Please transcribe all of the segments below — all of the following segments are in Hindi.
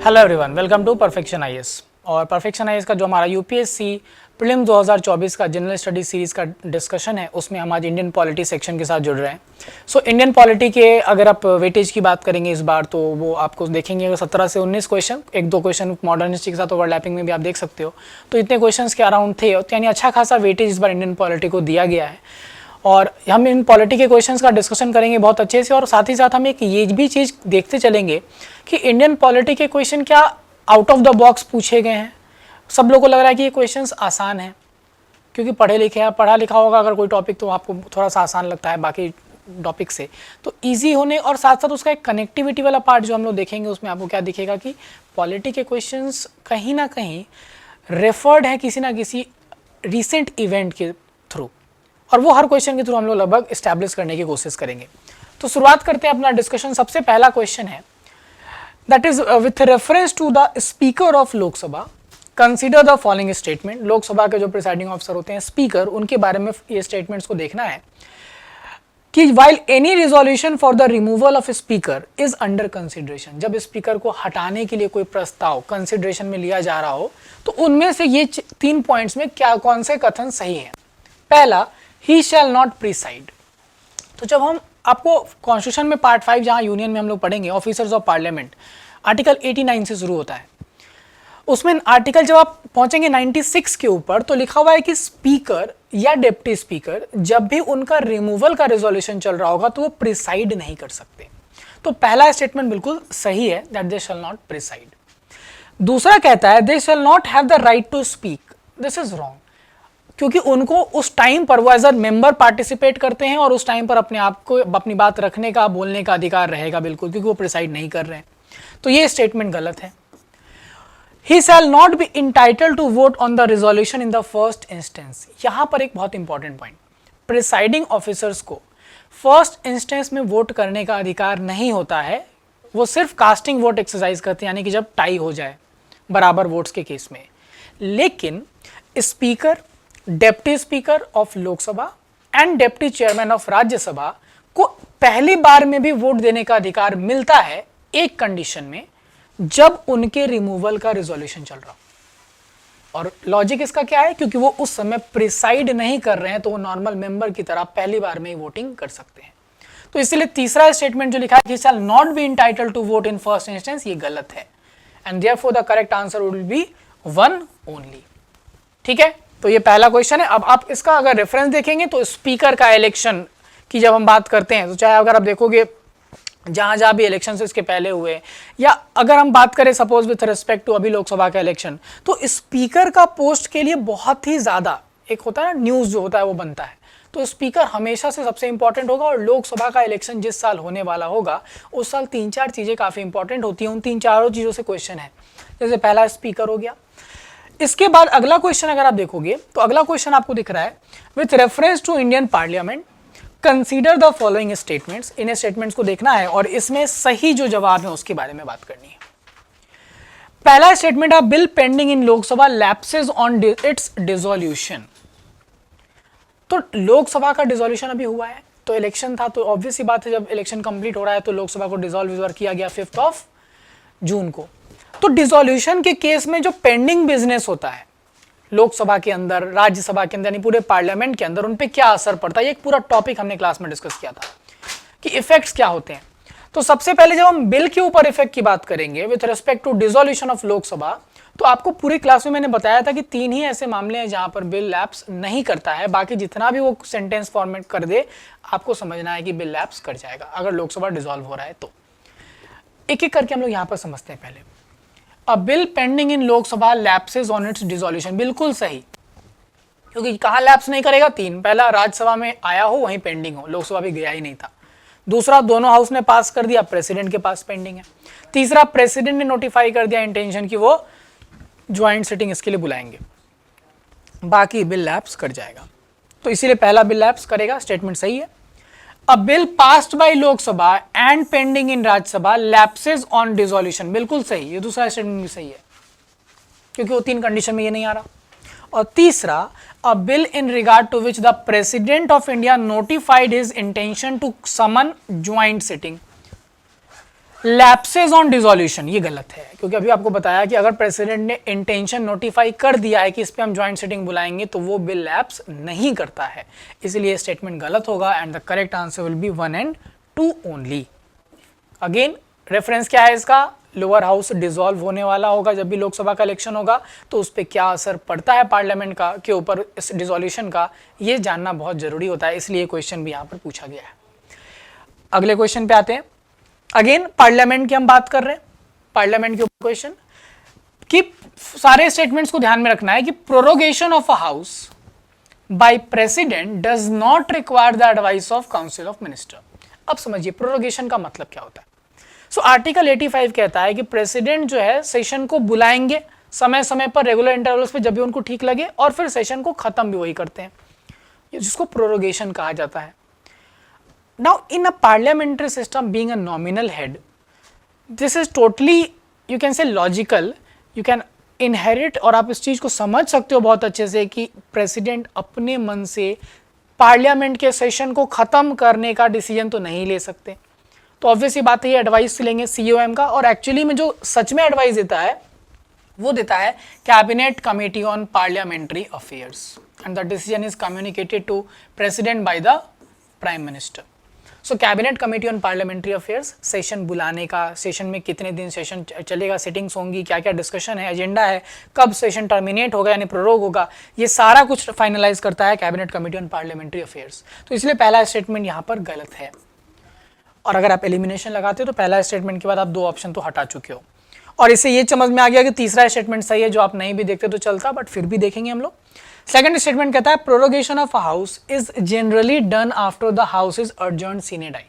Hello everyone, welcome to perfection IAS. और परफेक्शन आईएएस का जो हमारा यूपीएससी प्रीलिम्स 2024 का जनरल स्टडी सीरीज़ का डिस्कशन है, उसमें हम आज इंडियन पॉलिटी सेक्शन के साथ जुड़ रहे हैं। सो इंडियन पॉलिटी के अगर आप वेटेज की बात करेंगे इस बार, तो वो आपको देखेंगे 17 से 19 क्वेश्चन, एक दो क्वेश्चन मॉडर्न हिस्ट्री के साथ ओवरलैपिंग में भी आप देख सकते हो। तो इतने क्वेश्चन के अराउंड थे, यानी अच्छा खासा वेटेज इस बार इंडियन पॉलिटी को दिया गया है। और हम इन पॉलिटी के क्वेश्चंस का डिस्कशन करेंगे बहुत अच्छे से, और साथ ही साथ हम एक ये भी चीज़ देखते चलेंगे कि इंडियन पॉलिटी के क्वेश्चन क्या आउट ऑफ द बॉक्स पूछे गए हैं। सब लोगों को लग रहा है कि ये क्वेश्चंस आसान हैं, क्योंकि पढ़ा लिखा होगा अगर कोई टॉपिक तो आपको थोड़ा सा आसान लगता है बाकी टॉपिक से। तो ईजी होने और साथ साथ उसका एक कनेक्टिविटी वाला पार्ट जो हम लोग देखेंगे, उसमें आपको क्या दिखेगा कि पॉलिटी के क्वेश्चंस कहीं ना कहीं रेफर्ड है किसी ना किसी रिसेंट इवेंट के थ्रू, और वो हर क्वेश्चन के थ्रू हम लोग लगभग इस्टेब्लिश करने की कोशिश करेंगे। तो शुरुआत करते हैं अपना डिस्कशन। सबसे पहला क्वेश्चन है, that is with reference to the speaker of Lok Sabha consider the following statement. Lok Sabha के जो प्रिसाइडिंग ऑफिसर होते हैं स्पीकर, उनके बारे में ये स्टेटमेंट्स को देखना है कि while any resolution for the removal of speaker is under consideration, जब स्पीकर को हटाने के लिए कोई प्रस्ताव कंसिडरेशन में लिया जा रहा हो, तो उनमें से ये 3 पॉइंट्स में क्या कौन से कथन सही है। पहला, ही शैल नॉट प्रिसाइड। तो जब हम आपको कॉन्स्टिट्यूशन में पार्ट 5 जहां यूनियन में हम लोग पढ़ेंगे, ऑफिसर्स ऑफ पार्लियामेंट, आर्टिकल 89 से शुरू होता है। उसमें आर्टिकल जब आप पहुंचेंगे 96 के ऊपर, तो लिखा हुआ है कि स्पीकर या डिप्टी स्पीकर जब भी उनका रिमूवल का रेजोल्यूशन चल रहा होगा तो वो प्रिसाइड नहीं कर सकते। तो पहला स्टेटमेंट बिल्कुल सही है, that they shall not preside. दूसरा कहता है they shall not have the right to speak. This is wrong, क्योंकि उनको उस टाइम पर वो एज अ मेंबर पार्टिसिपेट करते हैं और उस टाइम पर अपने आप को अपनी बात रखने का, बोलने का अधिकार रहेगा बिल्कुल, क्योंकि वो प्रिसाइड नहीं कर रहे हैं। तो ये स्टेटमेंट गलत है। He shall not be entitled to vote on the resolution in the first instance। यहां पर एक बहुत इंपॉर्टेंट पॉइंट, प्रिसाइडिंग ऑफिसर्स को फर्स्ट इंस्टेंस में वोट करने का अधिकार नहीं होता है। वो सिर्फ कास्टिंग वोट एक्सरसाइज करते हैं, यानी कि जब टाई हो जाए बराबर वोट्स के केस में। लेकिन speaker, deputy speaker of Lok Sabha and deputy chairman of Rajya Sabha को पहली बार में भी वोट देने का अधिकार मिलता है, एक कंडीशन में, जब उनके रिमूवल का रिजोल्यूशन चल रहा हो। और लॉजिक इसका क्या है, क्योंकि वो उस समय प्रिसाइड नहीं कर रहे हैं, तो वो नॉर्मल मेंबर की तरह पहली बार में ही वोटिंग कर सकते हैं। तो इसलिए तीसरा स्टेटमेंट जो लिखा है कि shall not be entitled to vote in first instance, ये गलत है। And therefore the correct answer will be 1 only. ठीक है, तो ये पहला क्वेश्चन है। अब आप इसका अगर रेफरेंस देखेंगे तो स्पीकर का इलेक्शन की जब हम बात करते हैं, तो चाहे अगर आप देखोगे जहां जहां भी इलेक्शन इसके पहले हुए, या अगर हम बात करें सपोज विथ रिस्पेक्ट टू अभी लोकसभा का इलेक्शन, तो स्पीकर का पोस्ट के लिए बहुत ही ज्यादा एक होता है ना, न्यूज जो होता है वो बनता है। तो स्पीकर हमेशा से सबसे इंपॉर्टेंट होगा, और लोकसभा का इलेक्शन जिस साल होने वाला होगा उस साल 3-4 चीजें काफी इंपॉर्टेंट होती हैं। उन 3-4 चीजों से क्वेश्चन है। जैसे पहला स्पीकर हो गया। इसके बाद अगला क्वेश्चन अगर आप देखोगे तो अगला क्वेश्चन आपको दिख रहा है, with reference to Indian parliament consider the following statements. इन स्टेटमेंट्स को देखना है और इसमें सही जो जवाब है उसके बारे में बात करनी है। पहला स्टेटमेंट है, bill pending in Lok Sabha lapses on it's dissolution. तो लोकसभा का डिसोल्यूशन अभी हुआ है, तो इलेक्शन था, तो ऑब्वियस सी बात है जब इलेक्शन कंप्लीट हो रहा है तो लोकसभा को डिसॉल्व किया गया 5 जून को। तो डिसोल्यूशन के केस में जो पेंडिंग बिजनेस होता है लोकसभा के अंदर, राज्यसभा के अंदर, यानी पूरे पार्लियामेंट के अंदर, उन पे क्या असर पड़ता है, ये एक पूरा टॉपिक हमने क्लास में डिस्कस किया था कि इफेक्ट्स क्या होते हैं। तो सबसे पहले जब हम बिल के ऊपर इफेक्ट की बात करेंगे with respect to dissolution of Lok Sabha, तो आपको पूरी क्लास में मैंने बताया था कि 3 ही ऐसे मामले हैं जहां पर बिल लैप्स नहीं करता है। बाकी जितना भी वो सेंटेंस फॉर्मेट कर दे, आपको समझना है कि बिल लैप्स कर जाएगा अगर लोकसभा डिसॉल्व हो रहा है। तो एक एक करके हम लोग यहां पर समझते हैं। पहले, अ bill pending in Lok Sabha lapses on it's dissolution, बिल्कुल सही, क्योंकि कहां लैप्स नहीं करेगा? 3, पहला राज्यसभा में आया हो वहीं पेंडिंग हो, लोकसभा भी गया ही नहीं था। दूसरा, दोनों हाउस ने पास कर दिया, प्रेसिडेंट के पास पेंडिंग है। तीसरा, प्रेसिडेंट ने नोटिफाई कर दिया इंटेंशन की वो ज्वाइंट सिटिंग इसके लिए बुलाएंगे, बाकी बिल लैप्स कर जाएगा। तो इसीलिए पहला बिल लैप्स करेगा, स्टेटमेंट सही है। A bill passed by Lok Sabha and pending in Rajya Sabha lapses on dissolution, बिल्कुल सही, ये दूसरा स्टेटमेंट भी सही है, क्योंकि वो 3 कंडीशन में ये नहीं आ रहा। और तीसरा, a bill in regard to which the president of India notified his intention to summon joint sitting, lapses on dissolution, ये गलत है, क्योंकि अभी आपको बताया कि अगर प्रेसिडेंट ने इंटेंशन नोटिफाई कर दिया है कि इस पे हम ज्वाइंट सिटिंग बुलाएंगे तो वो बिल लैप्स नहीं करता है, इसलिए स्टेटमेंट गलत होगा and the correct answer will be 1 and 2 only. Again reference क्या है इसका, लोअर हाउस डिसॉल्व होने वाला होगा जब भी लोकसभा का इलेक्शन होगा, तो उस पर क्या असर पड़ता है पार्लियामेंट का के ऊपर इस डिसोल्यूशन का, ये जानना बहुत जरूरी होता है, इसलिए क्वेश्चन भी यहाँ पर पूछा गया है। अगले क्वेश्चन पे आते हैं। अगेन पार्लियामेंट की हम बात कर रहे हैं, पार्लियामेंट के ऊपर क्वेश्चन कि सारे स्टेटमेंट्स को ध्यान में रखना है कि prorogation of a house by president does not require the advice of council of minister. अब समझिए प्रोरोगेशन का मतलब क्या होता है। सो आर्टिकल 85 कहता है कि प्रेसिडेंट जो है सेशन को बुलाएंगे समय समय पर रेगुलर इंटरवल्स पे जब भी उनको ठीक लगे, और फिर सेशन को खत्म भी वही करते हैं, जिसको प्रोरोगेशन कहा जाता है। Now, in a parliamentary system, being a nominal head, this is totally, you can say logical, you can inherit, और आप इस चीज को समझ सकते हो बहुत अच्छे से कि प्रेसिडेंट अपने मन से पार्लियामेंट के सेशन को खत्म करने का डिसीजन तो नहीं ले सकते, तो ऑब्वियसली बात है ये एडवाइस लेंगे सीओएम का, और एक्चुअली में जो सच में एडवाइस देता है वो देता है cabinet committee on parliamentary affairs, and the decision is communicated to president by the prime minister. So cabinet committee on parliamentary affairs session बुलाने का, सेशन में कितने दिन सेशन चलेगा, सिटिंग्स होंगी, क्या क्या डिस्कशन है, एजेंडा है, कब सेशन टर्मिनेट होगा यानी प्रोरोग होगा, ये सारा कुछ फाइनलाइज करता है cabinet committee on parliamentary affairs. तो इसलिए पहला स्टेटमेंट यहाँ पर गलत है, और अगर आप एलिमिनेशन लगाते हो तो पहला स्टेटमेंट के बाद आप 2 ऑप्शन तो हटा चुके हो, और इससे ये समझ में आ गया कि तीसरा स्टेटमेंट सही है, जो आप नहीं भी देखते तो चलता, बट फिर भी देखेंगे हम लोग। सेकंड स्टेटमेंट कहता है prorogation of a house is generally done after the house is adjourned sine die.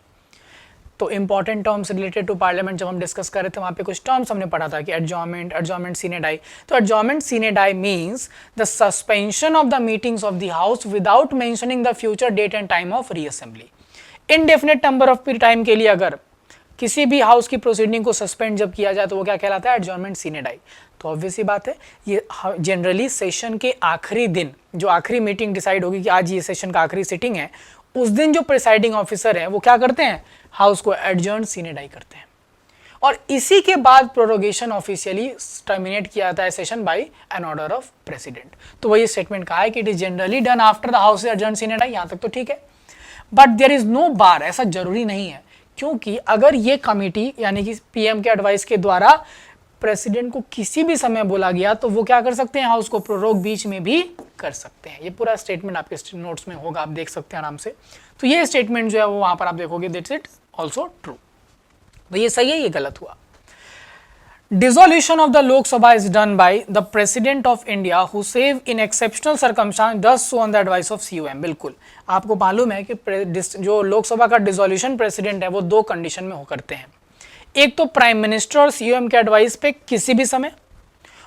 तो important terms related to parliament जब हम डिस्कस कर रहे थे वहां पे कुछ टर्म्स हमने पढ़ा था कि एडजॉर्नमेंट सीने डाई। तो adjournment sine die means the suspension of the meetings of the house without mentioning the future date and time of reassembly. Indefinite number of time के लिए अगर किसी भी हाउस की प्रोसीडिंग को सस्पेंड जब किया जाए तो वो क्या कहलाता है, एडजॉर्नमेंट सीने डाई। तो ऑब्वियसली बात है ये जनरली सेशन के आखिरी दिन, जो आखिरी मीटिंग डिसाइड होगी कि आज ये सेशन का आखिरी सिटिंग है, उस दिन जो प्रिसाइडिंग ऑफिसर है वो क्या करते हैं, हाउस को एडजर्न सीने डाई करते हैं, और इसी के बाद प्रोरोगेशन ऑफिशियली टर्मिनेट किया जाता है session by an order of president. तो वही स्टेटमेंट कहा है कि it is generally done after the house adjourn sine die, यहां तक तो ठीक है, but there is no bar, ऐसा जरूरी नहीं है, क्योंकि अगर ये कमेटी यानी कि पीएम के एडवाइस के द्वारा प्रेसिडेंट को किसी भी समय बोला गया तो वो क्या कर सकते हैं, हाउस को प्रोरोग बीच में भी कर सकते हैं। ये पूरा स्टेटमेंट आपके नोट्स में होगा, आप देख सकते हैं आराम से। तो ये स्टेटमेंट जो है वो वहां पर आप देखोगे, दैट्स इट ऑल्सो ट्रू। तो ये सही है, ये गलत हुआ। Dissolution of the Lok Sabha is done by the President of India who save in exceptional circumstance does so on the advice of COM। बिल्कुल आपको मालूम है कि जो लोकसभा का डिसोल्यूशन प्रेसिडेंट है वो 2 कंडीशन में हो करते हैं, एक तो प्राइम मिनिस्टर और सीओएम के एडवाइस पे किसी भी समय,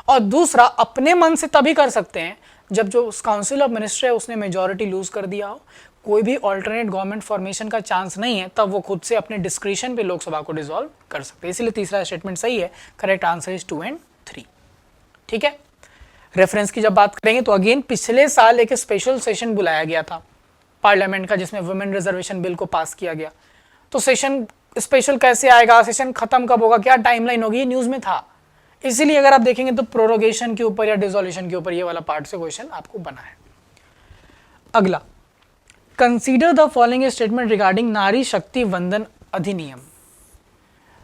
और दूसरा अपने मन से तभी कर सकते हैं जब जो काउंसिल ऑफ मिनिस्टर है उसने मेजॉरिटी लूज कर दिया हो, कोई भी ऑल्टरनेट गवर्नमेंट फॉर्मेशन का चांस नहीं है, तब वो खुद से अपने डिस्क्रिशन पे लोकसभा को डिसॉल्व कर सकते हैं। इसलिए तीसरा स्टेटमेंट सही है, करेक्ट आंसर इज 2 and 3। ठीक है, रेफरेंस की जब बात करेंगे तो अगेन पिछले साल एक स्पेशल सेशन बुलाया गया था पार्लियामेंट का जिसमें वुमेन रिजर्वेशन बिल को पास किया गया। तो सेशन स्पेशल कैसे आएगा, सेशन खत्म कब होगा, क्या टाइमलाइन होगी, ये न्यूज में था। इसीलिए अगर आप देखेंगे तो प्रोरोगेशन के ऊपर या डिसोल्यूशन के ऊपर ये वाला पार्ट से क्वेश्चन आपको बना है। अगला, consider the following statement regarding नारी शक्ति वंदन अधिनियम।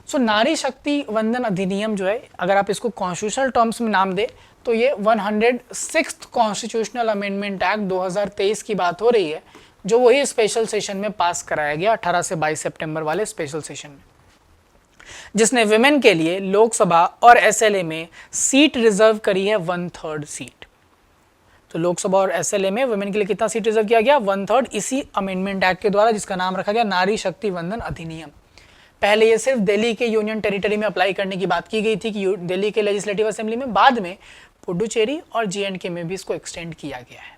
सो नारी शक्ति वंदन अधिनियम जो है, अगर आप इसको कॉन्स्टिट्यूशनल टर्म्स में नाम दे तो ये 106th कॉन्स्टिट्यूशनल अमेंडमेंट एक्ट 2023 की बात हो रही है, जो वही स्पेशल सेशन में पास कराया गया 18 से 22 सितंबर वाले स्पेशल सेशन में, जिसने विमेन के लिए लोकसभा और एसएलए में सीट रिजर्व करी है 1/3 सीट। तो लोकसभा और एसएलए में वुमेन के लिए कितना सीट रिजर्व किया गया, 1/3, इसी अमेंडमेंट एक्ट के द्वारा, जिसका नाम रखा गया नारी शक्ति वंदन अधिनियम। पहले ये सिर्फ दिल्ली के यूनियन टेरिटरी में अप्लाई करने की बात की गई थी कि दिल्ली के लेजिस्लेटिव असेंबली में, बाद में पुडुचेरी और जेएंडके में भी इसको एक्सटेंड किया गया है।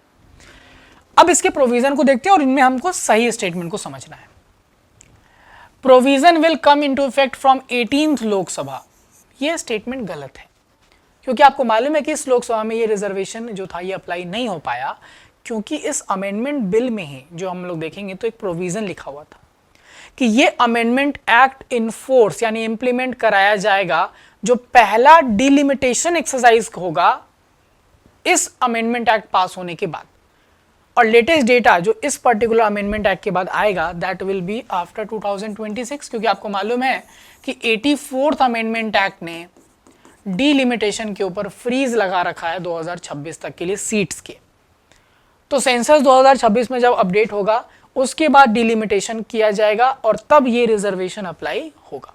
अब इसके प्रोविजन को देखते हैं और इनमें हमको सही स्टेटमेंट को समझना है। Provision will come into effect from 18th Lok Sabha, ये स्टेटमेंट गलत है, क्योंकि आपको मालूम है कि इस लोकसभा में ये रिजर्वेशन जो था ये अप्लाई नहीं हो पाया, क्योंकि इस अमेंडमेंट बिल में ही जो हम लोग देखेंगे तो एक प्रोविजन लिखा हुआ था कि ये अमेंडमेंट एक्ट इन फोर्स यानी इंप्लीमेंट कराया जाएगा जो पहला डिलिमिटेशन एक्सरसाइज होगा इस अमेंडमेंट एक्ट पास होने के बाद, और लेटेस्ट डेटा जो इस पर्टिकुलर अमेंडमेंट एक्ट के बाद आएगा दैट विल बी आफ्टर 2026, क्योंकि आपको मालूम है कि 84th अमेंडमेंट एक्ट ने डिलिमिटेशन के ऊपर फ्रीज लगा रखा है 2026 तक के लिए सीट्स के। तो सेंसस 2026 में जब अपडेट होगा उसके बाद डिलिमिटेशन किया जाएगा और तब ये रिजर्वेशन अप्लाई होगा।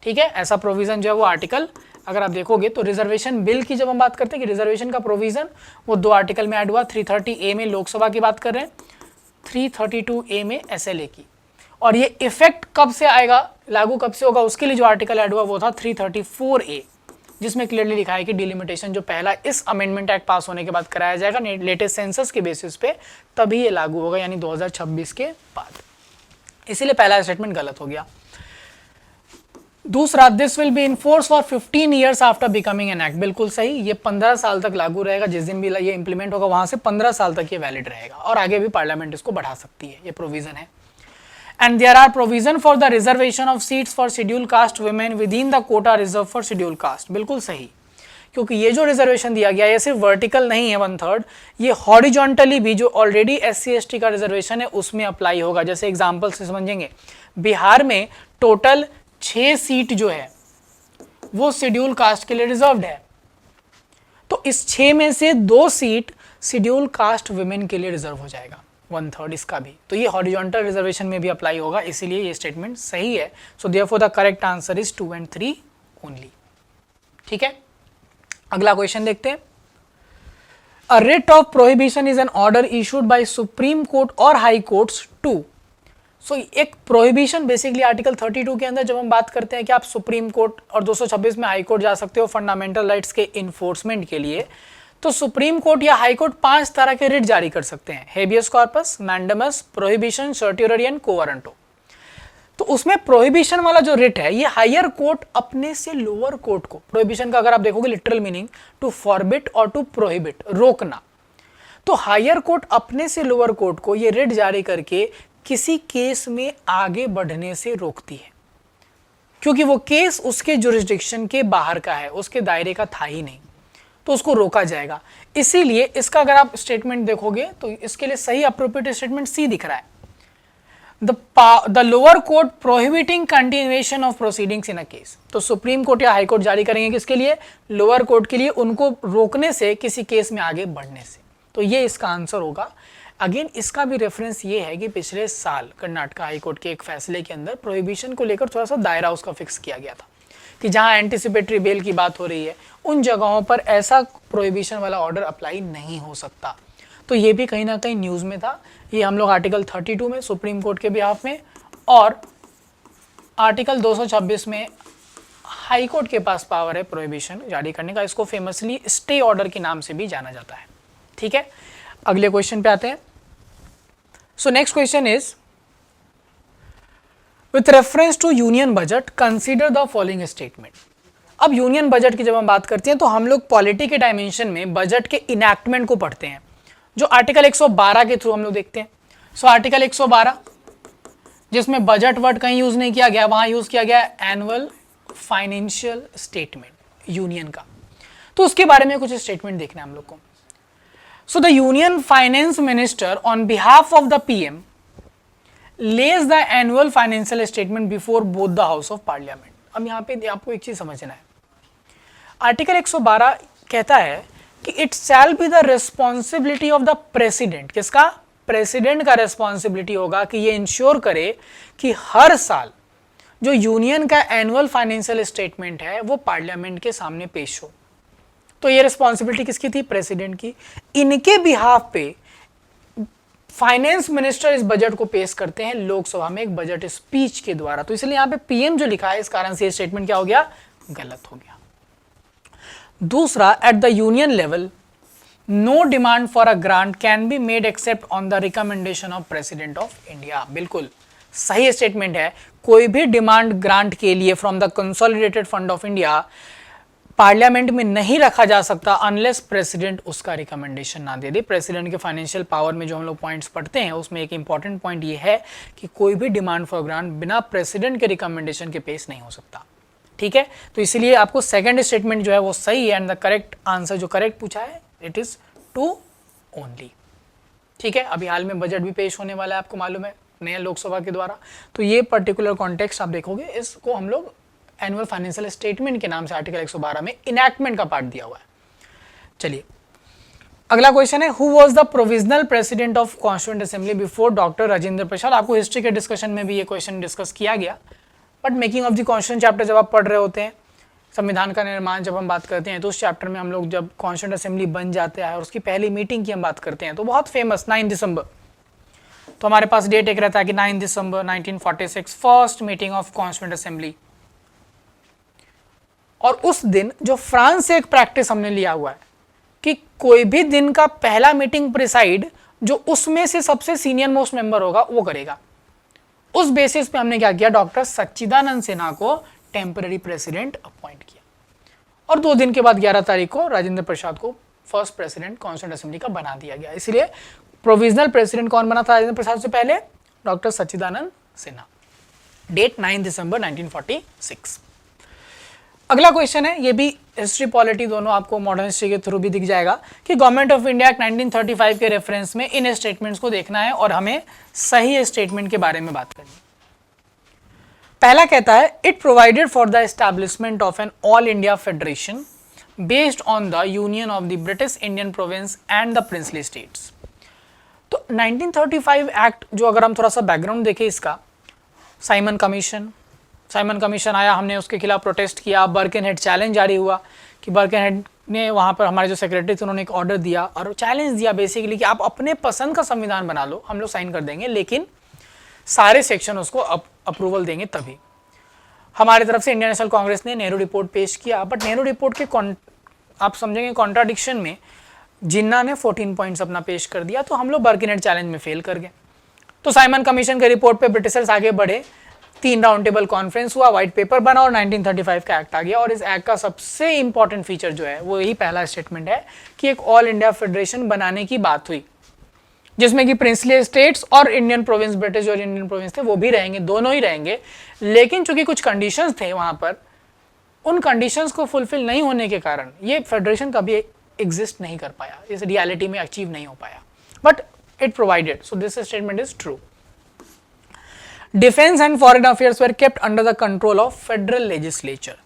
ठीक है, ऐसा प्रोविजन जो है वो आर्टिकल अगर आप देखोगे तो रिजर्वेशन बिल की जब हम बात करते हैं कि रिजर्वेशन का प्रोविजन वो 2 आर्टिकल में ऐड हुआ, 330A में लोकसभा की बात कर रहे हैं, 332A में SLA की, और ये इफेक्ट कब से आएगा, लागू कब से होगा, उसके लिए जो आर्टिकल ऐड हुआ वो था 334A, जिसमें क्लियरली लिखा है कि डिलिमिटेशन जो पहला इस अमेंडमेंट एक्ट पास होने के बाद कराया जाएगा लेटेस्ट सेंसस के बेसिस पे, तभी ये लागू होगा यानी 2026 के बाद। इसीलिए पहला स्टेटमेंट गलत हो गया। दूसरा, this will be in force for 15 years after becoming an act, बिल्कुल सही, ये 15 साल तक लागू रहेगा, जिस दिन भी ये इंप्लीमेंट होगा वहां से 15 साल तक ये वैलिड रहेगा, और आगे भी पार्लियामेंट इसको बढ़ा सकती है, ये प्रोविजन है। And there are provision for the reservation of seats for scheduled caste women within the quota reserved for scheduled caste, बिल्कुल सही, क्योंकि ये जो रिजर्वेशन दिया गया है ये सिर्फ वर्टिकल नहीं है 1/3, ये हॉरिजॉन्टली भी जो ऑलरेडी SC/ST का रिजर्वेशन है उसमें अप्लाई होगा। जैसे एग्जांपल से समझेंगे, बिहार में टोटल 6 सीट जो है वो शेड्यूल कास्ट के लिए रिजर्व्ड है, तो इस 6 में से 2 सीट शेड्यूल कास्ट वुमेन के लिए रिजर्व हो जाएगा, 1/3 इसका भी, तो ये हॉरिजॉन्टल रिजर्वेशन में भी अप्लाई होगा, इसीलिए ये स्टेटमेंट सही है। So therefore the correct answer is 2 and 3 only. ठीक है, अगला क्वेश्चन देखते हैं। A writ of prohibition is an order issued by supreme court और हाई कोर्ट्स टू, सो एक प्रोहिबिशन बेसिकली आर्टिकल 32 के अंदर जब हम बात करते हैं कि आप सुप्रीम कोर्ट और 226 में हाई कोर्ट जा सकते हो फंडामेंटल राइट्स के इन्फोर्समेंट के लिए, तो सुप्रीम कोर्ट या हाई कोर्ट 5 तरह के रिट जारी कर सकते हैं, habeas corpus, mandamus, prohibition, certiorari and quo warranto. तो उसमें प्रोहिबिशन वाला जो रिट है ये हायर कोर्ट अपने से लोअर कोर्ट को, प्रोहिबिशन का अगर आप देखोगे लिटरल मीनिंग टू फॉरबिट और टू प्रोहिबिट, रोकना, तो हायर कोर्ट अपने से लोअर कोर्ट को ये रिट जारी करके किसी केस में आगे बढ़ने से रोकती है, क्योंकि वो केस उसके जुरिस्डिक्शन के बाहर का है, उसके दायरे का था ही नहीं, तो उसको रोका जाएगा। इसीलिए इसका अगर आप स्टेटमेंट देखोगे तो इसके लिए सही अप्रोप्रिएट स्टेटमेंट सी दिख रहा है, the lower court prohibiting continuation of proceedings in a case. तो सुप्रीम कोर्ट या हाई कोर्ट जारी करेंगे किसके लिए, लोअर कोर्ट के लिए, उनको रोकने से किसी केस में आगे बढ़ने से, तो ये इसका आंसर होगा। अगेन इसका भी रेफरेंस ये है कि पिछले साल कर्नाटक हाई कोर्ट के एक फैसले के अंदर प्रोहिबिशन को लेकर थोड़ा सा दायरा उसका फिक्स किया गया था कि जहां एंटिसिपेटरी बेल की बात हो रही है उन जगहों पर ऐसा प्रोहिबिशन वाला ऑर्डर अप्लाई नहीं हो सकता, तो ये भी कहीं ना कहीं न्यूज़ में था। ये हम लोग आर्टिकल 32 में सुप्रीम कोर्ट के बिहाफ में और आर्टिकल 226 में हाई कोर्ट के पास पावर है प्रोहिबिशन जारी करने का, इसको फेमसली स्टे ऑर्डर के नाम से भी जाना जाता है। ठीक है, अगले क्वेश्चन पे आते हैं। So next question is, with reference to union budget consider the following statement. अब यूनियन बजट की जब हम बात करते हैं तो हम लोग पॉलिटी के डायमेंशन में बजट के इनैक्टमेंट को पढ़ते हैं, जो आर्टिकल 112 के थ्रू हम लोग देखते हैं। सो आर्टिकल 112 जिसमें बजट वर्ड कहीं यूज नहीं किया गया, वहां यूज किया गया एनुअल फाइनेंशियल स्टेटमेंट यूनियन का, तो उसके बारे में कुछ स्टेटमेंट देखना है हम लोग को। So the union finance minister on behalf of the PM lays the annual financial statement before both the house of parliament। अब यहाँ पे आपको एक चीज समझना है, आर्टिकल 112 कहता है कि it shall be the responsibility of the president, किसका, प्रेसिडेंट का रेस्पॉन्सिबिलिटी होगा कि ये इंश्योर करे कि हर साल जो यूनियन का एनुअल फाइनेंशियल स्टेटमेंट है वो पार्लियामेंट के सामने पेश हो। तो ये रिस्पॉन्सिबिलिटी किसकी थी, प्रेसिडेंट की। इनके बिहाफ पे फाइनेंस मिनिस्टर इस बजट को पेश करते हैं लोकसभा में एक बजट स्पीच के द्वारा, तो इसलिए यहाँ पे PM जो लिखा है इस कारण से ये स्टेटमेंट क्या हो गया, गलत हो गया। दूसरा, at the union level no demand for a grant can be made except on the recommendation of president of India, बिल्कुल सही स्टेटमेंट है। कोई भी डिमांड ग्रांट के लिए from the consolidated fund of India parliament में नहीं रखा जा सकता अनलेस प्रेसिडेंट उसका रिकमेंडेशन ना दे दे। प्रेसिडेंट के फाइनेंशियल पावर में जो हम लोग पॉइंट्स पढ़ते हैं उसमें एक इंपॉर्टेंट पॉइंट ये है कि कोई भी डिमांड फॉर ग्रांट बिना प्रेसिडेंट के रिकमेंडेशन के पेश नहीं हो सकता। ठीक है, तो इसलिए आपको सेकंड स्टेटमेंट जो है वो सही है एंड द करेक्ट आंसर जो करेक्ट पूछा है इट इज 2 ओनली। ठीक है, अभी हाल में बजट भी पेश होने वाला है, आपको मालूम है, नया लोकसभा के द्वारा। तो ये पर्टिकुलर कॉन्टेक्स्ट आप देखोगे, इसको हम लोग एनुअल फाइनेंशियल स्टेटमेंट के नाम से आर्टिकल 112 में इनैक्टमेंट का पार्ट दिया हुआ है। चलिए अगला क्वेश्चन है, who was the provisional president of constituent assembly before doctor Rajendra Prasad. आपको हिस्ट्री के डिस्कशन में भी ये क्वेश्चन डिस्कस किया गया, but making of the constitution chapter जब आप पढ़ रहे होते हैं, संविधान का निर्माण जब हम बात करते हैं तो उस चैप्टर में हम लोग जब कॉन्स्टिट्यूएंट असेंबली बन जाते हैं और उसकी पहली मीटिंग की हम बात करते हैं तो बहुत फेमस 9 दिसंबर, तो हमारे पास डेट एक रहता है कि 9 दिसंबर 1946 first meeting of constituent assembly. और उस दिन जो फ्रांस से एक प्रैक्टिस हमने लिया हुआ है कि कोई भी दिन का पहला मीटिंग प्रिसाइड जो उसमें से सबसे सीनियर मोस्ट मेंबर होगा वो करेगा। उस बेसिस पे हमने क्या किया, डॉक्टर सच्चिदानंद सिन्हा को टेम्पररी प्रेसिडेंट अपॉइंट किया और 2 दिन के बाद 11 तारीख को राजेंद्र प्रसाद को फर्स्ट प्रेसिडेंट कॉन्स्टिट्यूएंट असेंबली का बना दिया गया। इसलिए प्रोविजनल प्रेसिडेंट कौन बना था राजेंद्र प्रसाद से पहले, डॉक्टर सच्चिदानंद सिन्हा। डेट 9 दिसंबर 1946। अगला क्वेश्चन है, ये भी हिस्ट्री पॉलिटी दोनों आपको मॉडर्न हिस्ट्री के थ्रू भी दिख जाएगा कि गवर्नमेंट ऑफ इंडिया एक्ट 1935 के रेफरेंस में इन स्टेटमेंट्स को देखना है और हमें सही स्टेटमेंट के बारे में बात करनी है। पहला कहता है, it provided for the establishment of an all India federation based on the union of the British Indian province and the princely states. तो 1935 एक्ट जो अगर हम थोड़ा सा बैकग्राउंड देखें इसका, साइमन कमीशन आया, हमने उसके खिलाफ प्रोटेस्ट किया, बर्केनहेड चैलेंज जारी हुआ कि बर्केनहेड ने वहाँ पर हमारे जो सेक्रेटरी थे उन्होंने एक ऑर्डर दिया और चैलेंज दिया बेसिकली कि आप अपने पसंद का संविधान बना लो, हम लोग साइन कर देंगे लेकिन सारे सेक्शन उसको अप्रूवल देंगे तभी। हमारी तरफ से इंडियन नेशनल कांग्रेस ने नेहरू रिपोर्ट पेश किया, बट नेहरू रिपोर्ट के आप समझेंगे कॉन्ट्राडिक्शन में जिन्ना ने 14 पॉइंट्स अपना पेश कर दिया, तो हम लोग बर्केनहेड चैलेंज में फेल कर गए। तो साइमन कमीशन के रिपोर्ट पे ब्रिटिशर्स आगे बढ़े, 3 राउंड टेबल कॉन्फ्रेंस हुआ, व्हाइट पेपर बना और 1935 का एक्ट आ गया। और इस एक्ट का सबसे इंपॉर्टेंट फीचर जो है वो यही पहला स्टेटमेंट है कि एक ऑल इंडिया फेडरेशन बनाने की बात हुई जिसमें कि प्रिंसली स्टेट्स और इंडियन प्रोविंस, ब्रिटिश और इंडियन प्रोविंस थे वो भी रहेंगे, दोनों ही रहेंगे। लेकिन चूंकि कुछ कंडीशंस थे वहां पर, उन कंडीशंस को फुलफिल नहीं होने के कारण ये फेडरेशन कभी एग्जिस्ट नहीं कर पाया, इस रियलिटी में अचीव नहीं हो पाया, but it provided, so this statement is true. Defence and foreign affairs were kept under the control of federal legislature.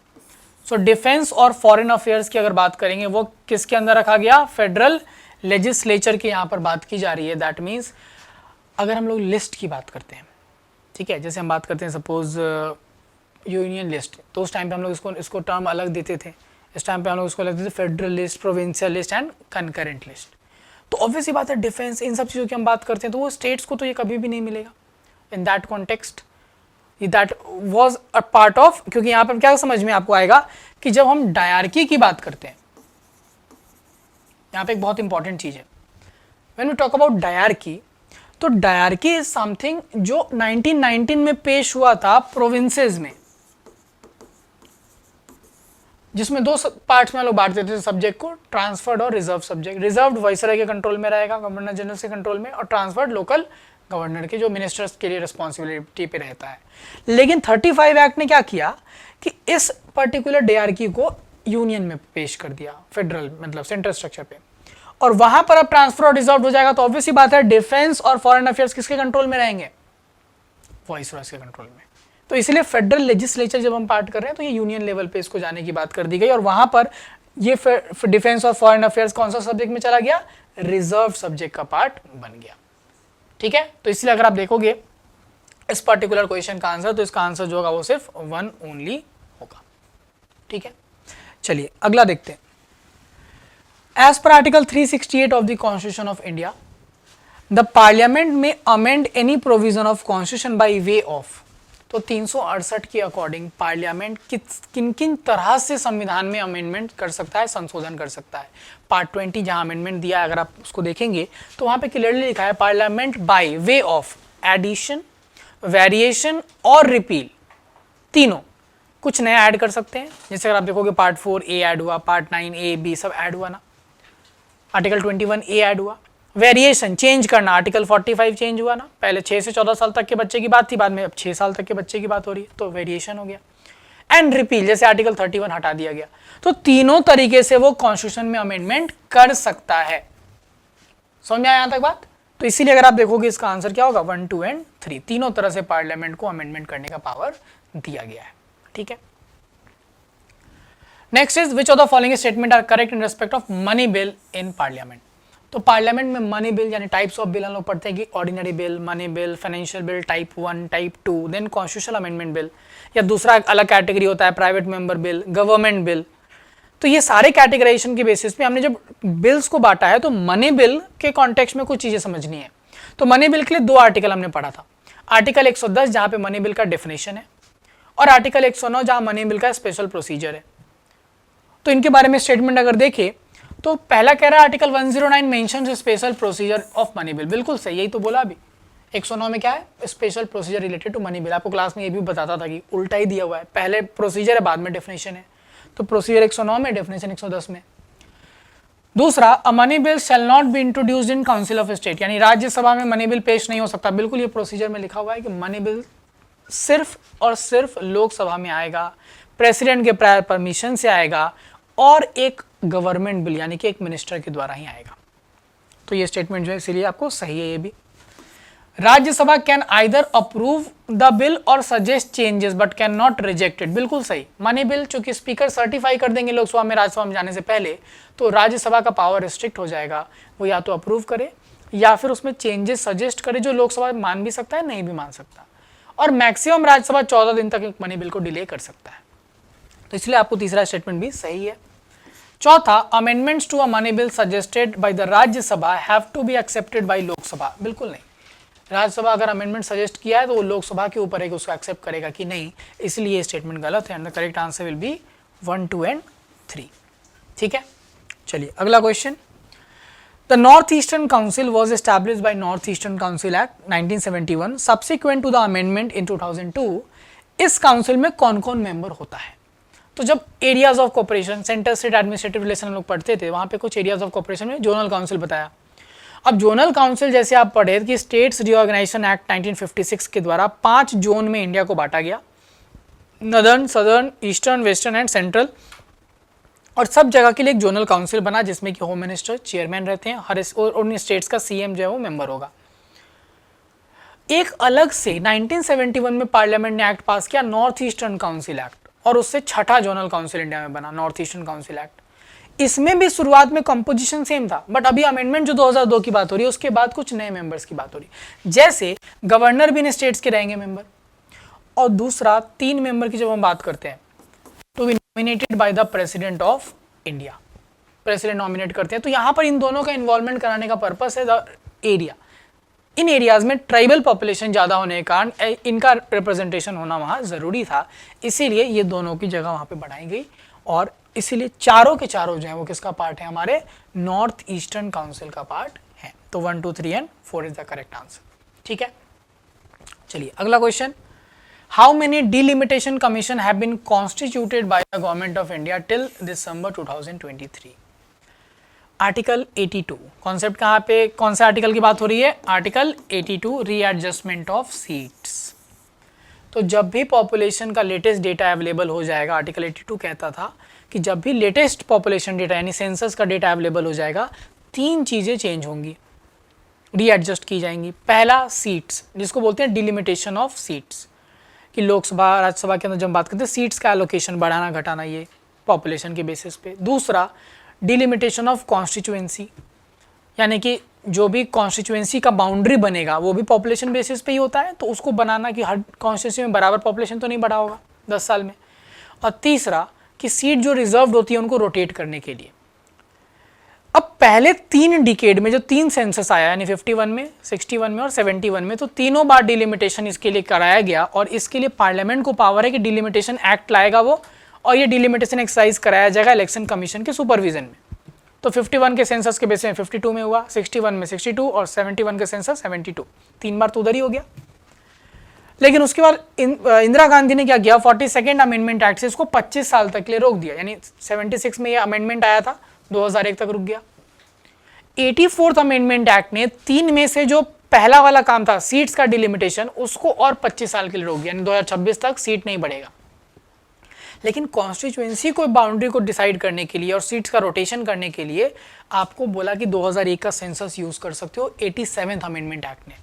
So defence और फॉरेन अफेयर्स की अगर बात करेंगे वो किसके अंदर रखा गया, फेडरल लेजिस्लेचर की यहाँ पर बात की जा रही है। दैट मीन्स अगर हम लोग लिस्ट की बात करते हैं, ठीक है, जैसे हम बात करते हैं सपोज यूनियन लिस्ट, तो उस टाइम पे हम लोग इसको टर्म अलग देते थे, इस टाइम पे हम लोग इसको लगते थे federal list, provincial list and concurrent list. तो ऑब्वियसली बात है डिफेंस, इन सब चीज़ों की हम बात करते हैं तो वो स्टेट्स को तो ये कभी भी नहीं मिलेगा। In that context that was a part of, क्योंकि यहाँ पर क्या समझ में आपको आएगा कि जब हम डायरकी की बात करते हैं, यहाँ पे एक बहुत इंपॉर्टेंट चीज है, when we talk about dyarchy, तो डायरकी इज समथिंग जो 1919 में पेश हुआ था प्रोविंसेस में, जिसमें 2 पार्ट्स में लोग बांट देते थे सब्जेक्ट को, ट्रांसफर्ड और रिजर्व सब्जेक्ट। रिजर्व वाइसराय के कंट्रोल में रहेगा, गवर्नर जनरल के कंट्रोल में, और ट्रांसफर्ड लोकल गवर्नर के जो मिनिस्टर्स के लिए रिस्पॉन्सिबिलिटी पे रहता है। लेकिन 35 एक्ट ने क्या किया कि इस पर्टिकुलर डायरकी को यूनियन में पेश कर दिया, फेडरल मतलब सेंट्रल स्ट्रक्चर पे, और वहां पर अब ट्रांसफर और रिजर्व हो जाएगा। तो ऑब्वियसली बात है डिफेंस और फॉरेन अफेयर्स किसके कंट्रोल में रहेंगे, वाइसरॉय के कंट्रोल में। तो इसलिए फेडरल लेजिस्लेचर जब हम पार्ट कर रहे हैं तो ये यूनियन लेवल पे इसको जाने की बात कर दी गई, और वहां पर ये डिफेंस और फॉरेन अफेयर्स कौन सा सब्जेक्ट में चला गया, रिजर्व सब्जेक्ट का पार्ट बन गया। ठीक है, तो इसलिए अगर आप देखोगे इस पर्टिकुलर क्वेश्चन का आंसर, तो इसका आंसर जो होगा वो सिर्फ 1 ओनली होगा। ठीक है, चलिए अगला देखते हैं। एज पर article 368 of the constitution of India, the parliament में amend any provision of constitution by way of. तो 368 के अकॉर्डिंग पार्लियामेंट किन किन तरह से संविधान में अमेंडमेंट कर सकता है, संशोधन कर सकता है। पार्ट 20 जहां अमेंडमेंट दिया है, अगर आप उसको देखेंगे तो वहां पे क्लियरली लिखा है parliament by way of addition, variation और रिपील, तीनों कुछ नया ऐड कर सकते हैं, जैसे अगर आप देखोगे पार्ट 4 ए ऐड हुआ, पार्ट 9 ए बी सब ऐड हुआ ना, आर्टिकल 21 ए ऐड हुआ। वेरिएशन चेंज करना, आर्टिकल 45 चेंज हुआ ना, पहले 6 से 14 साल तक के बच्चे की बात थी, बाद में अब 6 साल तक के बच्चे की बात हो रही है, तो वेरिएशन हो गया। एंड रिपील, जैसे आर्टिकल 31 हटा दिया गया। तो तीनों तरीके से वो कॉन्स्टिट्यूशन में अमेंडमेंट कर सकता है। समझ में आया यहां तक बात? तो इसीलिए अगर आप देखोगे इसका आंसर क्या होगा, 1, 2 एंड 3, तीनों तरह से पार्लियामेंट को अमेंडमेंट करने का पावर दिया गया है। ठीक है, next is which of the following statement are correct in respect of money bill in parliament. तो पार्लियामेंट में मनी बिल यानी टाइप्स ऑफ बिल हम लोग पढ़ते हैं कि ordinary bill, money bill, financial bill type 1, type 2, then constitutional amendment bill, या दूसरा अलग कैटेगरी होता है private member bill, government bill. तो ये सारे कैटेगराइजेशन के बेसिस पे हमने जब बिल्स को बांटा है तो मनी बिल के कॉन्टेक्स्ट में कुछ चीजें समझनी है। तो मनी बिल के लिए 2 आर्टिकल हमने पढ़ा था, आर्टिकल 110 जहां पे मनी बिल का डेफिनेशन है, और आर्टिकल 109 जहां मनी बिल का स्पेशल प्रोसीजर है। तो इनके बारे में स्टेटमेंट अगर देखें तो पहला कह रहा है article 109 mentions special procedure of money bill, बिल्कुल सही, यही तो बोला अभी। 109 में क्या है, special procedure related to money bill. आपको क्लास में ये भी बताता था कि उल्टा ही दिया हुआ है, पहले प्रोसीजर है बाद में डेफिनेशन है। तो प्रोसीजर 109 में, डेफिनेशन 110 में। दूसरा, अ money bill shell not be introduced in council of state, यानी राज्यसभा में मनी बिल पेश नहीं हो सकता। बिल्कुल ये प्रोसीजर में लिखा हुआ है कि मनी बिल सिर्फ और सिर्फ लोकसभा में आएगा, प्रेसिडेंट के प्रायर परमिशन से आएगा, और एक गवर्नमेंट बिल यानी कि एक मिनिस्टर के द्वारा ही आएगा। तो ये स्टेटमेंट जो है इसीलिए आपको सही है ये भी। Rajya Sabha can either approve the bill और suggest changes but can not reject it, बिल्कुल सही। मनी बिल चूंकि स्पीकर सर्टिफाई कर देंगे लोकसभा में राज्यसभा में जाने से पहले, तो राज्यसभा का पावर रिस्ट्रिक्ट हो जाएगा, वो या तो अप्रूव करे या फिर उसमें चेंजेस सजेस्ट करे, जो लोकसभा मान भी सकता है नहीं भी मान सकता, और मैक्सिमम राज्यसभा 14 दिन तक एक मनी बिल को डिले कर सकता है। तो इसलिए आपको तीसरा स्टेटमेंट भी सही है। चौथा, amendments to a money bill suggested by the Rajya Sabha have to be accepted by Lok Sabha, बिल्कुल नहीं। राज्यसभा अगर अमेंडमेंट सजेस्ट किया है तो वो लोकसभा के ऊपर है कि उसको एक्सेप्ट करेगा कि नहीं, इसलिए स्टेटमेंट गलत है। And the correct answer will be 1, 2 and 3। ठीक है, चलिए अगला question. The north eastern council was established by north eastern council act 1971 subsequent to the amendment in 2002। इस काउंसिल में कौन कौन मेंबर होता है? तो जब areas of cooperation, centre state administrative relation हम लोग पढ़ते थे, वहाँ पे कुछ एरियाज ऑफ कोऑपरेशन में जोनल काउंसिल बताया। अब जोनल काउंसिल जैसे आप पढ़े कि स्टेट्स रिऑर्गेनाइजेशन एक्ट 1956 के द्वारा 5 जोन में इंडिया को बांटा गया, northern, southern, eastern, western and central, और सब जगह के लिए एक जोनल काउंसिल बना जिसमें कि होम मिनिस्टर चेयरमैन रहते हैं, हर और उन स्टेट्स का सीएम जो है वो मेंबर होगा। एक अलग से 1971 में पार्लियामेंट ने एक्ट पास किया, नॉर्थ ईस्टर्न काउंसिल एक्ट, और उससे छठा जोनल काउंसिल इंडिया में बना, नॉर्थ ईस्टर्न काउंसिल एक्ट। इसमें भी शुरुआत में कंपोजिशन सेम था, बट अभी अमेंडमेंट जो 2002 की बात हो रही है उसके बाद कुछ नए मेंबर्स की बात हो रही है, जैसे गवर्नर भी इन स्टेट्स के रहेंगे मेंबर, और दूसरा 3 मेंबर की जब हम बात करते हैं to be nominated by the president of India, president nominate करते हैं। तो यहाँ पर इन दोनों का इन्वॉल्वमेंट कराने का पर्पस है द एरिया। इन एरियाज में ट्राइबल पॉपुलेशन ज़्यादा होने के कारण इनका रिप्रेजेंटेशन होना वहाँ ज़रूरी था, इसीलिए ये दोनों की जगह वहाँ पे बढ़ाई गई, और इसीलिए चारों के चारों जो है वो किसका पार्ट है, हमारे नॉर्थ ईस्टर्न काउंसिल का पार्ट है। तो 1, 2, 3 and 4 is the correct answer. ठीक है, चलिए अगला question. How many delimitation commission have been constituted by the government of India till December 2023? Article 82, concept कहाँ पे, कौन सा आर्टिकल की बात हो रही है? Article 82, readjustment of seats. तो जब भी पॉपुलेशन का लेटेस्ट डेटा अवेलेबल हो जाएगा, आर्टिकल 82 कहता था कि जब भी लेटेस्ट पॉपुलेशन डेटा यानी सेंसस का डेटा अवेलेबल हो जाएगा, 3 चीज़ें चेंज होंगी, रीएडजस्ट की जाएंगी। पहला, सीट्स, जिसको बोलते हैं डिलिमिटेशन ऑफ सीट्स, कि लोकसभा राज्यसभा के अंदर जब बात करते हैं सीट्स का एलोकेशन बढ़ाना घटाना, ये पॉपुलेशन के बेसिस पे। दूसरा, डिलिमिटेशन ऑफ कॉन्स्टिट्यूएंसी, यानी कि जो भी कॉन्स्टिट्यूएंसी का बाउंड्री बनेगा वो भी पॉपुलेशन बेसिस पे ही होता है, तो उसको बनाना कि हर कॉन्स्टिट्यूएंसी में बराबर पॉपुलेशन तो नहीं बढ़ा होगा 10 साल में। और तीसरा कि सीट जो रिजर्व्ड होती है उनको रोटेट करने के लिए। अब पहले 3 डिकेड में जो 3 सेंसस आया यानी 51 में, 61 में और 71 में, तो तीनों बार डिलिमिटेशन इसके लिए कराया गया, और इसके लिए पार्लियामेंट को पावर है कि डिलिमिटेशन एक्ट लाएगा वो, और ये डिलिमिटेशन एक्सरसाइज कराया जाएगा इलेक्शन कमीशन के सुपरविजन में। तो 51 के सेंसस के बेस में 52 में हुआ, 61 में 62 और 71 के सेंसस 72, 3 बार तो उधर ही हो गया। लेकिन उसके बाद इंदिरा गांधी ने क्या किया, 42nd अमेंडमेंट एक्ट से इसको 25 साल तक के लिए रोक दिया, यानी 76 में ये अमेंडमेंट आया था, 2001 तक रुक गया। 84th अमेंडमेंट एक्ट ने 3 में से जो पहला वाला काम था सीट्स का डिलिमिटेशन, उसको और 25 साल के लिए रोक दिया, यानी 2026 तक सीट नहीं बढ़ेगा। लेकिन कॉन्स्टिट्यूएंसी को बाउंड्री को डिसाइड करने के लिए और सीट्स का रोटेशन करने के लिए आपको बोला कि 2001 का सेंसस यूज कर सकते हो 87th अमेंडमेंट एक्ट ने।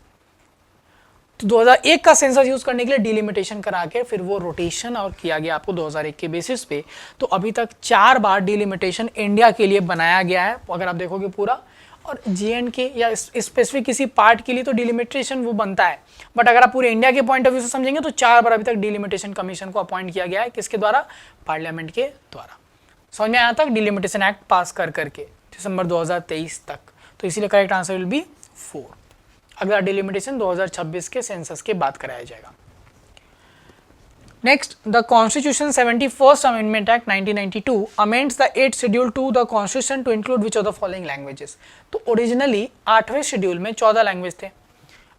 तो 2001 का सेंसस यूज करने के लिए डिलिमिटेशन करा के फिर वो रोटेशन और किया गया आपको 2001 के बेसिस पे। तो अभी तक 4 बार डिलिमिटेशन इंडिया के लिए बनाया गया है अगर आप देखोगे पूरा, और J&K या स्पेसिफिक किसी पार्ट के लिए तो डिलिमिटेशन वो बनता है, बट अगर आप पूरे इंडिया के पॉइंट ऑफ व्यू से समझेंगे तो 4 बार अभी तक डिलिमिटेशन कमीशन को अपॉइंट किया गया है, किसके द्वारा, पार्लियामेंट के द्वारा। समझ में आया तक डिलिमिटेशन एक्ट पास कर करके दिसंबर 2023 तक, तो इसीलिए करेक्ट आंसर विल बी 4। अगला डिलिमिटेशन 2026 के सेंसस के बाद कराया जाएगा। Next, the Constitution 71st Amendment Act 1992 amends the 8th schedule to the Constitution to include which of the following languages? तो ओरिजिनली 8वें शेड्यूल में 14 लैंग्वेज थे,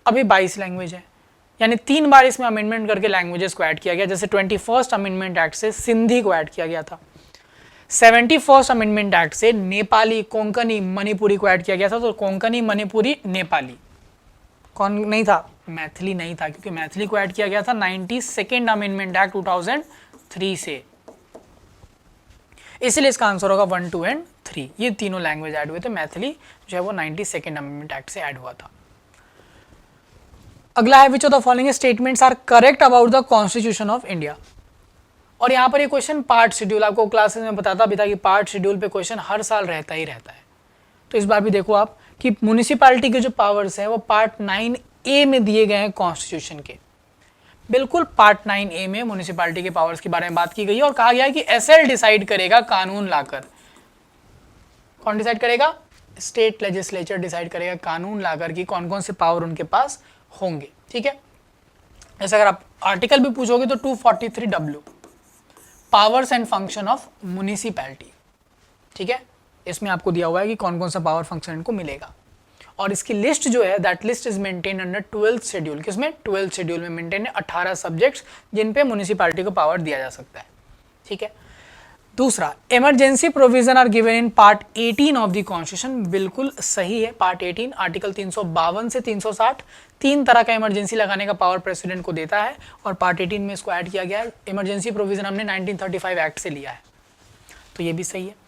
अभी 22 लैंग्वेज है, यानी 3 बार इसमें अमेंडमेंट करके लैंग्वेजेस को ऐड किया गया। जैसे 21st अमेंडमेंट एक्ट से सिंधी को ऐड किया गया था, 71st अमेंडमेंट एक्ट से नेपाली, कोंकणी, मणिपुरी को ऐड किया गया था। तो कोंकणी, मणिपुरी, नेपाली कौन नहीं था, मैथिली नहीं था, क्योंकि मैथिली को ऐड किया गया था 92nd अमेंडमेंट एक्ट 2003 से, इसलिए इसका आंसर होगा 1, 2 एंड 3। ये तीनों लैंग्वेज ऐड हुए थे, मैथिली जो है वो 92nd अमेंडमेंट एक्ट से ऐड हुआ था। अगला है which of the following statements are correct about the constitution of India. और यहाँ पर ये क्वेश्चन पार्ट शेड्यूल, आपको क्लासेस में बताता भी था कि पार्ट शेड्यूल पे क्वेश्चन हर साल रहता ही रहता है। तो इस बार भी देखो आप कि म्युनिसिपैलिटी के जो पावर्स हैं वो पार्ट 9A में दिए गए हैं कॉन्स्टिट्यूशन के, बिल्कुल पार्ट 9A में म्युनिसिपैलिटी के पावर्स के बारे में बात की गई है और कहा गया है कि SL डिसाइड करेगा कानून लाकर। कौन डिसाइड करेगा, स्टेट लेजिस्लेचर डिसाइड करेगा कानून लाकर कि कौन कौन से पावर उनके पास होंगे। ठीक है, जैसे अगर आप आर्टिकल भी पूछोगे तो 243W powers and function of municipality, ठीक है, इसमें आपको दिया हुआ है कि कौन कौन सा पावर फंक्शन इनको मिलेगा। और इसकी लिस्ट जो है that list is maintain under 12th schedule, किसमें, 12th शेड्यूल में मेंटेन है 18 सब्जेक्ट्स जिन पे म्युनिसिपैलिटी को पावर दिया जा सकता है। ठीक है, दूसरा, emergency provision are given in part 18 of the constitution, बिल्कुल सही है। पार्ट 18 आर्टिकल 352 से 360 3 तरह का इमरजेंसी लगाने का पावर प्रेसिडेंट को देता है और पार्ट 18 में इसको ऐड किया गया है। इमरजेंसी प्रोविजन हमने 1935 एक्ट से लिया है, तो ये भी सही है।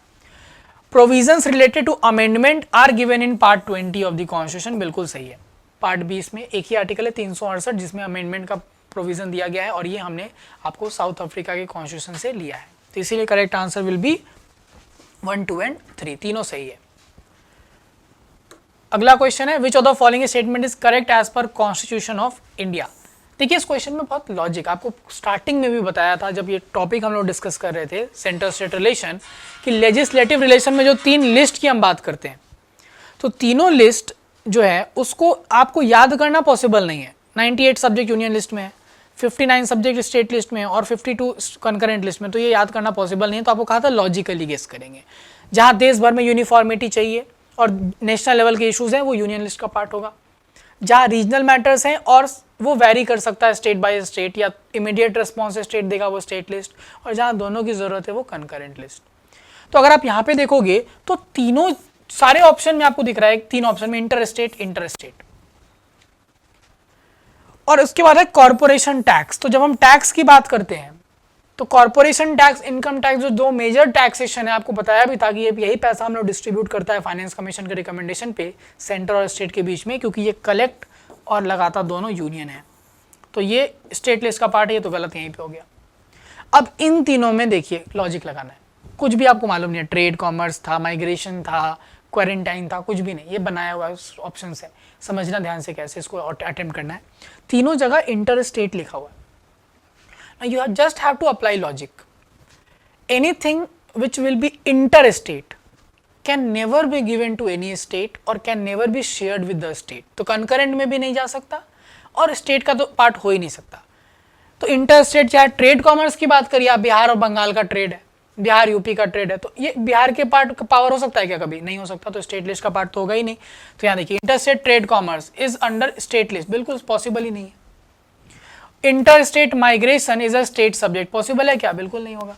Provisions related to amendment are given in part 20 of the constitution, बिल्कुल सही है। पार्ट 20 में एक ही आर्टिकल है 368 जिसमें अमेंडमेंट का प्रोविजन दिया गया है और ये हमने आपको साउथ अफ्रीका के कॉन्स्टिट्यूशन से लिया है, तो इसीलिए correct answer will be 1, 2 and 3, तीनों सही है। अगला क्वेश्चन है which of the following statement is correct as per constitution of India. देखिए इस क्वेश्चन में बहुत लॉजिक, आपको स्टार्टिंग में भी बताया था जब ये टॉपिक हम लोग डिस्कस कर रहे थे सेंटर स्टेट रिलेशन, कि लेजिस्लेटिव रिलेशन में जो 3 लिस्ट की हम बात करते हैं, तो तीनों लिस्ट जो है उसको आपको याद करना पॉसिबल नहीं है। 98 सब्जेक्ट यूनियन लिस्ट में है, 59 सब्जेक्ट स्टेट लिस्ट में है और 52 कंकरेंट लिस्ट में, तो ये याद करना पॉसिबल नहीं है। तो आपको कहा था लॉजिकली गेस करेंगे, जहाँ देश भर में यूनिफॉर्मिटी चाहिए और नेशनल लेवल के इश्यूज हैं वो यूनियन लिस्ट का पार्ट होगा, जहाँ रीजनल मैटर्स हैं और वो वेरी कर सकता है स्टेट बाय स्टेट, या इमीडिएट रिस्पॉन्स स्टेट देगा वो स्टेट लिस्ट, और जहाँ दोनों की जरूरत है वो कंकरेंट लिस्ट। तो अगर आप यहाँ पे देखोगे तो तीनों सारे ऑप्शन में आपको दिख रहा है 3 ऑप्शन में इंटर स्टेट, और उसके बाद है कॉर्पोरेशन टैक्स। तो जब हम टैक्स की बात करते हैं तो कॉर्पोरेशन टैक्स, इनकम टैक्स, जो 2 मेजर टैक्सेशन है, आपको बताया भी था कि ये यही पैसा हम लोग डिस्ट्रीब्यूट करता है फाइनेंस कमीशन के रिकमेंडेशन पे सेंटर और स्टेट के बीच में, क्योंकि ये कलेक्ट और लगाता दोनों यूनियन है। तो ये स्टेट लिस्ट का पार्ट है, ये तो गलत यहीं पे हो गया। अब इन तीनों में देखिए लॉजिक लगाना है, कुछ भी आपको मालूम नहीं है, ट्रेड कॉमर्स था, माइग्रेशन था, क्वारंटाइन था, कुछ भी नहीं, ये बनाया हुआ ऑप्शन है, समझना ध्यान से कैसे इसको अटेम्प्ट करना है। तीनों जगह इंटर स्टेट लिखा हुआ है। Now you just have to apply logic. Anything which will be interstate can never be given to any state or can never be shared with the state. तो concurrent में भी नहीं जा सकता और state का तो पार्ट हो ही नहीं सकता। तो इंटरस्टेट, चाहे ट्रेड कॉमर्स की बात करिए आप, बिहार और बंगाल का ट्रेड है, बिहार यूपी का ट्रेड है, तो ये बिहार के पार्ट का पावर हो सकता है क्या, कभी नहीं हो सकता, तो स्टेट लिस्ट का पार्ट तो होगा ही नहीं। तो यहाँ देखिए interstate trade commerce is under state list, बिल्कुल पॉसिबल ही नहीं है। Inter state migration is a state subject, possible है क्या? बिल्कुल नहीं होगा।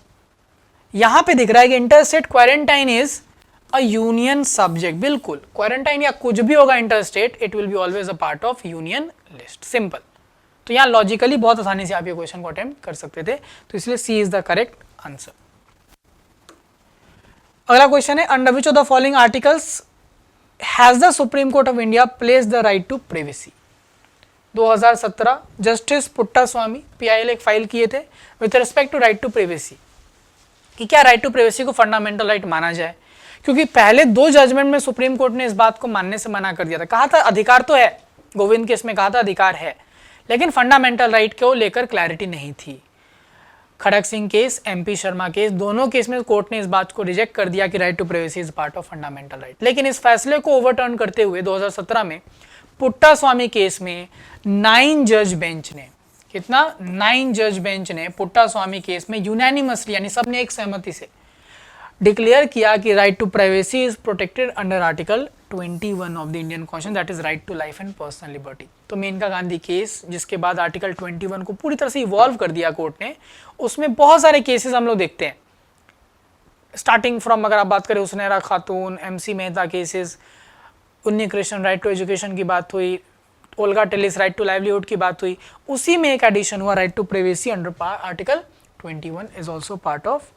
यहां पे दिख रहा है कि inter state quarantine is a union subject, बिल्कुल क्वारंटाइन या कुछ भी होगा inter state, it will be always a part of union list, simple. तो यहाँ लॉजिकली बहुत आसानी से आप ये क्वेश्चन को अटेम्प्ट कर सकते थे, तो इसलिए C is the correct answer. अगला क्वेश्चन है, under which of the following articles has the supreme court of India place the right to privacy? 2017 justice Puttaswamy PIL एक फाइल किए थे with respect to right to privacy, कि क्या राइट टू प्राइवेसी को फंडामेंटल राइट माना जाए, क्योंकि पहले 2 जजमेंट में सुप्रीम कोर्ट ने इस बात को मानने से मना कर दिया था। कहा था अधिकार तो है, गोविंद केस में कहा था अधिकार है, लेकिन फंडामेंटल राइट को लेकर क्लैरिटी नहीं थी। Kharak Singh case, MP Sharma case, दोनों केस में कोर्ट ने इस बात को रिजेक्ट कर दिया कि right to privacy is part of fundamental right. लेकिन इस फैसले को ओवरटर्न करते हुए 2017 में पुट्टा स्वामी केस में 9 जज बेंच ने, कितना? 9 जज बेंच ने पुट्टा स्वामी केस में यूनैनिमसली, यानी सबने एक सहमति से डिक्लेयर किया कि right to privacy is protected under article 21 of the Indian constitution, that is right to life and personal liberty. तो मेनका गांधी केस, जिसके बाद आर्टिकल 21 को पूरी तरह से इवॉल्व कर दिया कोर्ट ने, उसमें बहुत सारे केसेस हम लोग देखते हैं, स्टार्टिंग फ्रॉम, अगर आप बात करें हुस्नैरा खातून, MC मेहता केसेस, उन्नी कृष्ण राइट टू एजुकेशन की बात हुई, Olga Tellis right to livelihood की बात हुई, उसी में एक एडिशन हुआ right to privacy under article 21 is also part of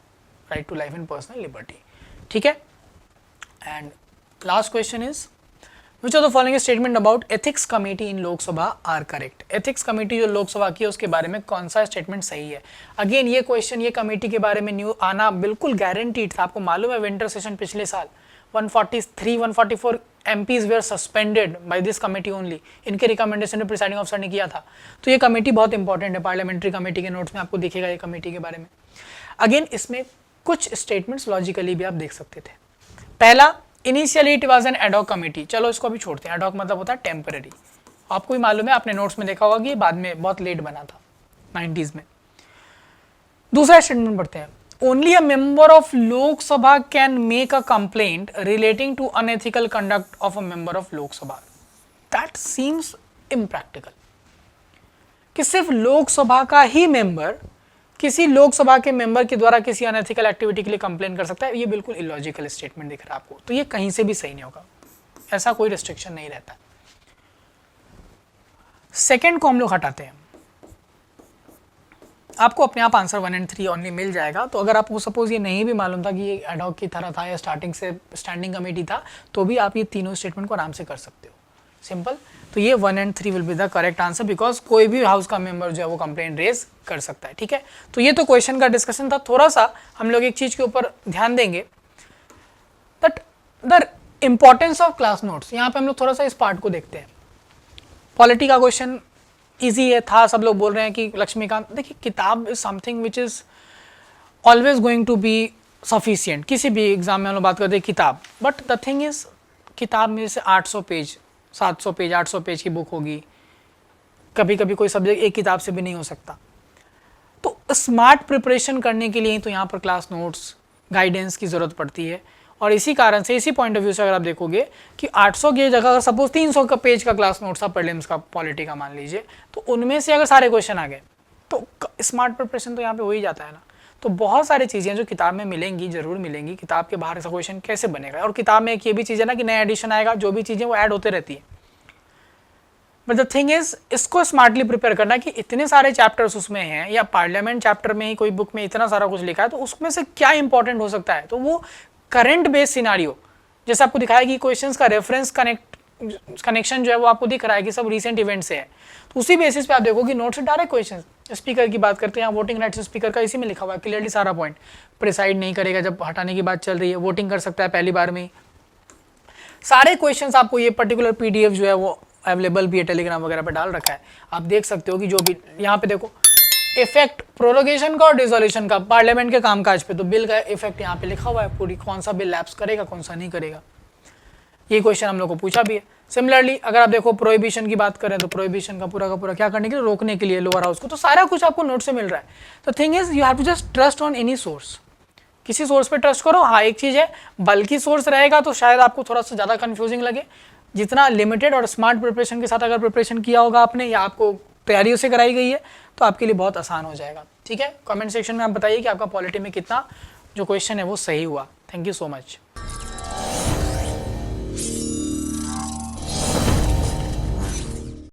right to life and personal liberty. ठीक है, and last question is which of the following statement about ethics committee in Lok Sabha are correct? Ethics committee जो लोकसभा की है उसके बारे में कौन सा स्टेटमेंट सही है? अगेन ये क्वेश्चन, ये कमेटी के बारे में न्यू आना बिल्कुल गारंटीड था। आपको मालूम है विंटर सेशन पिछले साल 143 144 MPs were suspended by this committee only, इनके रिकमेंडेशन में प्रिसाइडिंग ऑफिसर ने किया था। तो ये कमेटी बहुत इंपॉर्टेंट है, पार्लियामेंट्री कमेटी के नोट्स में आपको दिखेगा ये कमेटी के बारे में। अगेन इसमें कुछ स्टेटमेंट्स लॉजिकली भी आप देख सकते थे। पहला, initially it was an ad hoc committee, चलो इसको अभी छोड़ते हैं, एडॉक मतलब होता है टेम्पररी, आपको भी मालूम है, आपने नोट्स में देखा होगा कि बाद में बहुत लेट बना था 90s में। दूसरा स्टेटमेंट पढ़ते हैं, only a member of Lok Sabha can make a complaint relating to unethical conduct of a member of Lok Sabha. That seems impractical, कि सिर्फ लोकसभा का ही मेंबर किसी लोकसभा के मेंबर के द्वारा किसी अनएथिकल एक्टिविटी के लिए कंप्लेन कर सकता है, ये बिल्कुल इलॉजिकल स्टेटमेंट दिख रहा है आपको, तो ये कहीं से भी सही नहीं होगा, ऐसा कोई रिस्ट्रिक्शन नहीं रहता। सेकंड को हम लोग हटाते हैं, आपको अपने आप आंसर 1 और 3 ओनली मिल जाएगा। तो अगर आपको सपोज ये नहीं भी मालूम था कि ये एडॉक की तरह था या स्टार्टिंग से स्टैंडिंग कमेटी था, तो भी आप ये तीनों स्टेटमेंट को आराम से कर सकते हो, सिंपल। तो ये 1 और 3 will be the correct answer, because कोई भी हाउस का मेंबर जो है वो कंप्लेंट रेज कर सकता है। ठीक है, तो ये तो क्वेश्चन का डिस्कशन था। थोड़ा सा हम लोग एक चीज के ऊपर ध्यान देंगे, that the importance of class notes. यहाँ पे हम लोग थोड़ा सा इस पार्ट को देखते हैं। पॉलिटी का क्वेश्चन इजी है था, सब लोग बोल रहे हैं कि लक्ष्मीकांत, देखिए किताब is something which is always going to be sufficient. किसी भी एग्जाम में हम लोग बात करते हैं किताब, बट द थिंग इज किताब में से 800 पेज 700 पेज 800 पेज की बुक होगी, कभी कभी कोई सब्जेक्ट एक किताब से भी नहीं हो सकता। तो स्मार्ट प्रिपरेशन करने के लिए तो यहाँ पर क्लास नोट्स गाइडेंस की ज़रूरत पड़ती है। और इसी कारण से, इसी पॉइंट ऑफ व्यू से अगर आप देखोगे कि 800 की जगह अगर सपोज 300 का पेज का क्लास नोट्स था प्रीलिम्स का, पॉलिटी का मान लीजिए, तो उनमें से अगर सारे क्वेश्चन आ गए तो स्मार्ट प्रिपरेशन तो यहाँ पे हो ही जाता है ना। तो बहुत सारी चीज़ें जो किताब में मिलेंगी, जरूर मिलेंगी, किताब के बाहर ऐसा क्वेश्चन कैसे बनेगा। और किताब में एक ये भी चीज़ है ना कि नया एडिशन आएगा, जो भी चीज़ें वो ऐड होते रहती है। बट द थिंग इज, इसको स्मार्टली प्रिपेयर करना कि इतने सारे चैप्टर्स उसमें हैं, या पार्लियामेंट चैप्टर में ही कोई बुक में इतना सारा कुछ लिखा है, तो उसमें से क्या इंपॉर्टेंट हो सकता है। तो वो करंट बेस्ड सिनारियो, जैसे आपको दिखाया कि क्वेश्चंस का रेफरेंस कनेक्शन जो है वो आपको दिख रहा है कि सब रीसेंट इवेंट से है, तो उसी बेसिस पे आप देखो कि नोट से डायरेक्ट क्वेश्चन। स्पीकर की बात करते हैं, वोटिंग राइट्स स्पीकर का इसी में लिखा हुआ है क्लियरली सारा पॉइंट। प्रिसाइड नहीं करेगा जब हटाने की बात चल रही है, वोटिंग कर सकता है पहली बार में ही। सारे क्वेश्चंस आपको ये पर्टिकुलर PDF जो है वो अवेलेबल भी है, टेलीग्राम वगैरह पे डाल रखा है, आप देख सकते हो कि जो भी यहाँ पे देखो इफेक्ट प्रोरोगेशन का और डिसोल्यूशन का पार्लियामेंट के कामकाज पे, तो बिल का इफेक्ट यहाँ पे लिखा हुआ है पूरी, कौन सा बिल लैप्स करेगा कौन सा नहीं करेगा। ये क्वेश्चन हम लोग को पूछा भी है। सिमिलरली अगर आप देखो प्रोहिबिशन की बात करें, तो प्रोहिबिशन का पूरा क्या करने के लिए, रोकने के लिए लोअर हाउस को, तो सारा कुछ आपको नोट से मिल रहा है। तो thing is you have to just trust on any source, किसी सोर्स पे ट्रस्ट करो। हाँ एक चीज़ है, बल्कि सोर्स रहेगा तो शायद आपको थोड़ा सा ज़्यादा कन्फ्यूजिंग लगे। जितना लिमिटेड और स्मार्ट प्रिपरेशन के साथ अगर प्रिपरेशन किया होगा आपने, या आपको तैयारी उससे कराई गई है, तो आपके लिए बहुत आसान हो जाएगा। ठीक है, कमेंट सेक्शन में आप बताइए कि आपका पॉलिटी में कितना जो क्वेश्चन है वो सही हुआ। Thank you so much.